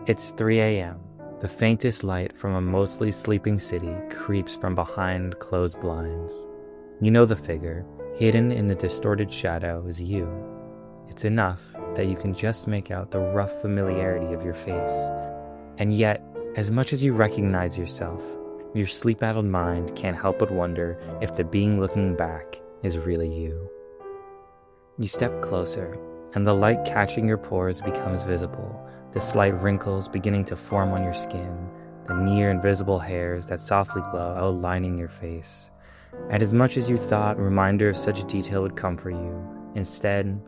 It's 3 a.m. The faintest light from a mostly sleeping city creeps from behind closed blinds. You know the figure, hidden in the distorted shadow, is you. It's enough that you can just make out the rough familiarity of your face. And yet, as much as you recognize yourself, your sleep-addled mind can't help but wonder if the being looking back is really you. You step closer, and the light catching your pores becomes visible, the slight wrinkles beginning to form on your skin, the near-invisible hairs that softly glow outlining your face. And as much as you thought a reminder of such detail would comfort you, instead,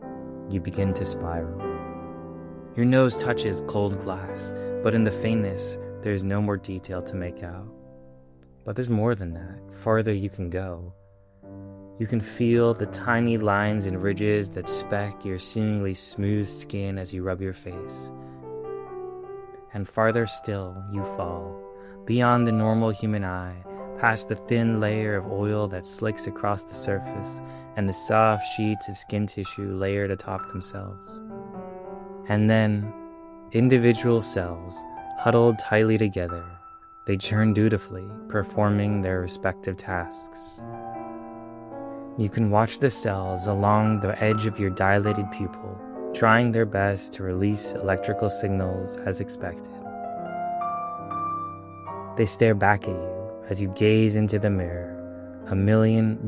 you begin to spiral. Your nose touches cold glass, but in the faintness, there is no more detail to make out. But there's more than that. Farther you can go. You can feel the tiny lines and ridges that speck your seemingly smooth skin as you rub your face. And farther still you fall, beyond the normal human eye, past the thin layer of oil that slicks across the surface and the soft sheets of skin tissue layered atop themselves. And then, individual cells, huddled tightly together, they churn dutifully, performing their respective tasks. You can watch the cells along the edge of your dilated pupil, trying their best to release electrical signals as expected. They stare back at you as you gaze into the mirror, a million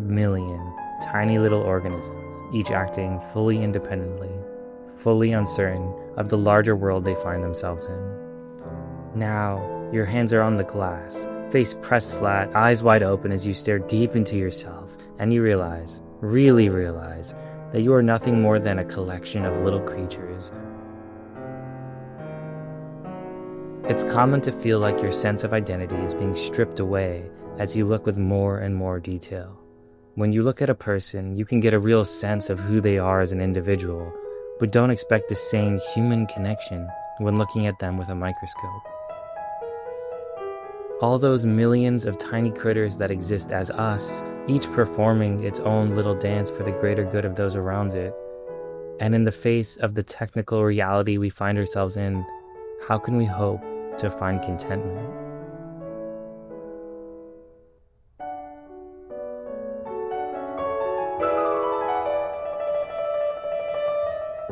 tiny little organisms, each acting fully independently, fully uncertain of the larger world they find themselves in. Now, your hands are on the glass, face pressed flat, eyes wide open as you stare deep into yourself, and you really realize, that you are nothing more than a collection of little creatures. It's common to feel like your sense of identity is being stripped away as you look with more and more detail. When you look at a person, you can get a real sense of who they are as an individual, but don't expect the same human connection when looking at them with a microscope. All those millions of tiny critters that exist as us, each performing its own little dance for the greater good of those around it. And in the face of the technical reality we find ourselves in, how can we hope to find contentment?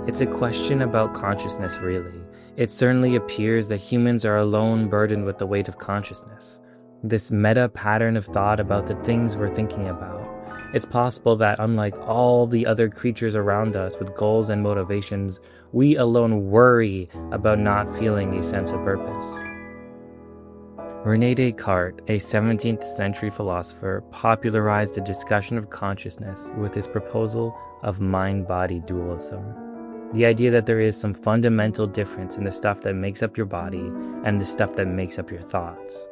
It's a question about consciousness, really. It certainly appears that humans are alone burdened with the weight of consciousness. This meta pattern of thought about the things we're thinking about. It's possible that unlike all the other creatures around us with goals and motivations, we alone worry about not feeling a sense of purpose. René Descartes, a 17th century philosopher, popularized the discussion of consciousness with his proposal of mind-body dualism. The idea that there is some fundamental difference in the stuff that makes up your body and the stuff that makes up your thoughts.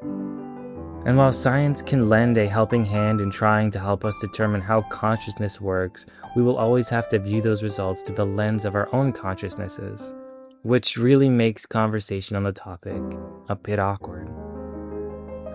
And while science can lend a helping hand in trying to help us determine how consciousness works, we will always have to view those results through the lens of our own consciousnesses, which really makes conversation on the topic a bit awkward.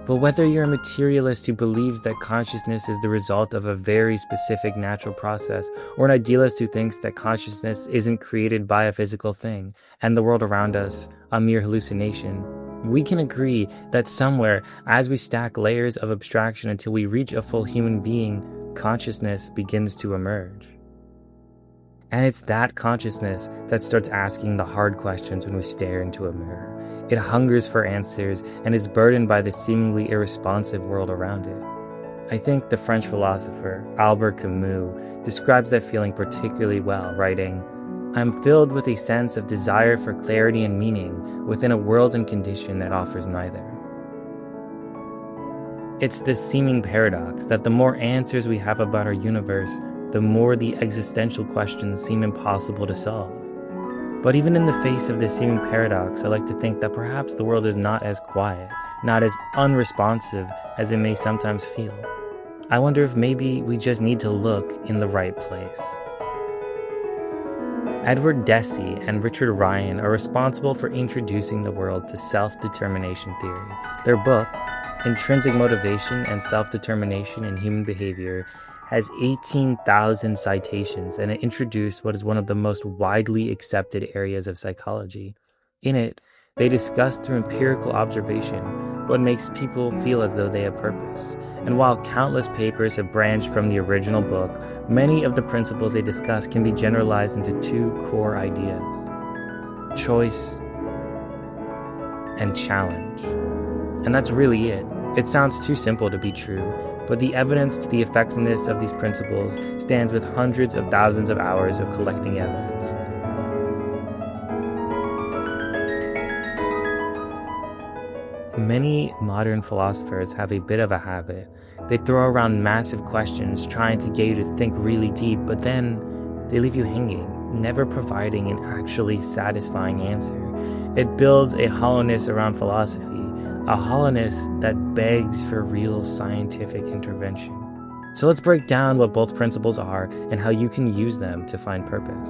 But whether you're a materialist who believes that consciousness is the result of a very specific natural process, or an idealist who thinks that consciousness isn't created by a physical thing, and the world around us a mere hallucination, we can agree that somewhere, as we stack layers of abstraction until we reach a full human being, consciousness begins to emerge. And it's that consciousness that starts asking the hard questions when we stare into a mirror. It hungers for answers and is burdened by the seemingly irresponsive world around it. I think the French philosopher Albert Camus describes that feeling particularly well, writing, "I'm filled with a sense of desire for clarity and meaning within a world and condition that offers neither." It's this seeming paradox that the more answers we have about our universe, the more the existential questions seem impossible to solve. But even in the face of this seeming paradox, I like to think that perhaps the world is not as quiet, not as unresponsive as it may sometimes feel. I wonder if maybe we just need to look in the right place. Edward Deci and Richard Ryan are responsible for introducing the world to self-determination theory. Their book, Intrinsic Motivation and Self-Determination in Human Behavior, has 18,000 citations, and it introduced what is one of the most widely accepted areas of psychology. In it, They discuss through empirical observation what makes people feel as though they have purpose. And while countless papers have branched from the original book, many of the principles they discuss can be generalized into two core ideas: choice and challenge. And that's really it. It sounds too simple to be true, but the evidence to the effectiveness of these principles stands with hundreds of thousands of hours of collecting evidence. Many modern philosophers have a bit of a habit. They throw around massive questions trying to get you to think really deep, but then they leave you hanging, never providing an actually satisfying answer. It builds a hollowness around philosophy, a hollowness that begs for real scientific intervention. So let's break down what both principles are and how you can use them to find purpose.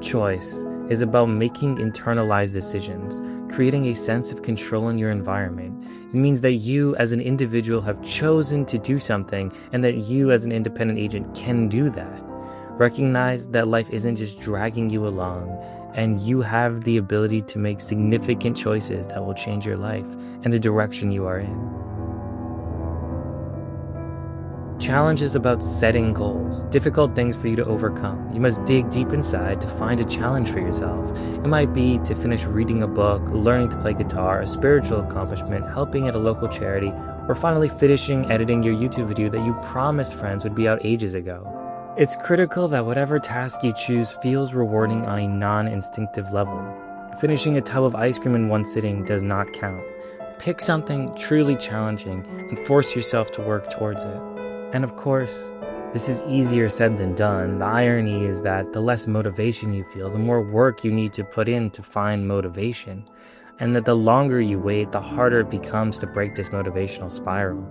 Choice is about making internalized decisions, creating a sense of control in your environment. It means that you as an individual have chosen to do something and that you as an independent agent can do that. Recognize that life isn't just dragging you along, and you have the ability to make significant choices that will change your life and the direction you are in. Challenge is about setting goals, difficult things for you to overcome. You must dig deep inside to find a challenge for yourself. It might be to finish reading a book, learning to play guitar, a spiritual accomplishment, helping at a local charity, or finally finishing editing your YouTube video that you promised friends would be out ages ago. It's critical that whatever task you choose feels rewarding on a non-instinctive level. Finishing a tub of ice cream in one sitting does not count. Pick something truly challenging and force yourself to work towards it. And of course, this is easier said than done. The irony is that the less motivation you feel, the more work you need to put in to find motivation. And that the longer you wait, the harder it becomes to break this motivational spiral.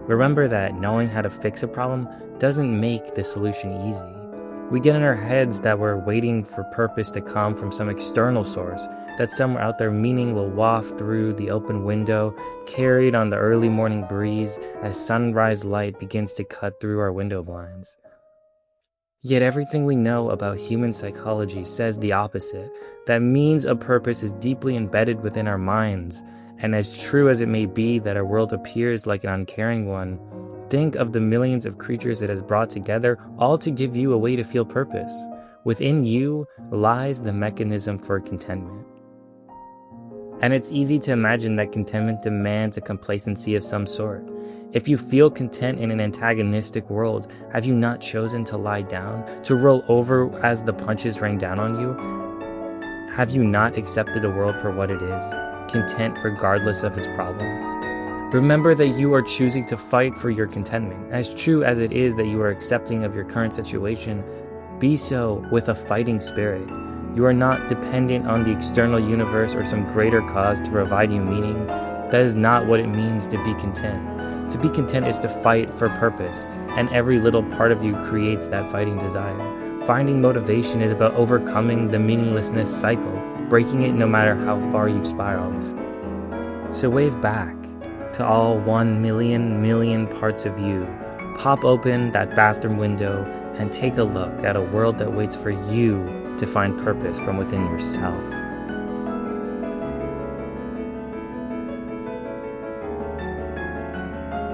Remember that knowing how to fix a problem doesn't make the solution easy. We get in our heads that we're waiting for purpose to come from some external source, that somewhere out there meaning will waft through the open window, carried on the early morning breeze as sunrise light begins to cut through our window blinds. Yet everything we know about human psychology says the opposite, that means of purpose is deeply embedded within our minds, and as true as it may be that our world appears like an uncaring one, think of the millions of creatures it has brought together, all to give you a way to feel purpose. Within you lies the mechanism for contentment. And it's easy to imagine that contentment demands a complacency of some sort. If you feel content in an antagonistic world, have you not chosen to lie down, to roll over as the punches rain down on you? Have you not accepted the world for what it is, content regardless of its problems? Remember that you are choosing to fight for your contentment. As true as it is that you are accepting of your current situation, be so with a fighting spirit. You are not dependent on the external universe or some greater cause to provide you meaning. That is not what it means to be content. To be content is to fight for purpose, and every little part of you creates that fighting desire. Finding motivation is about overcoming the meaninglessness cycle, breaking it no matter how far you've spiraled. So wave back to all 1 million parts of you. Pop open that bathroom window and take a look at a world that waits for you to find purpose from within yourself.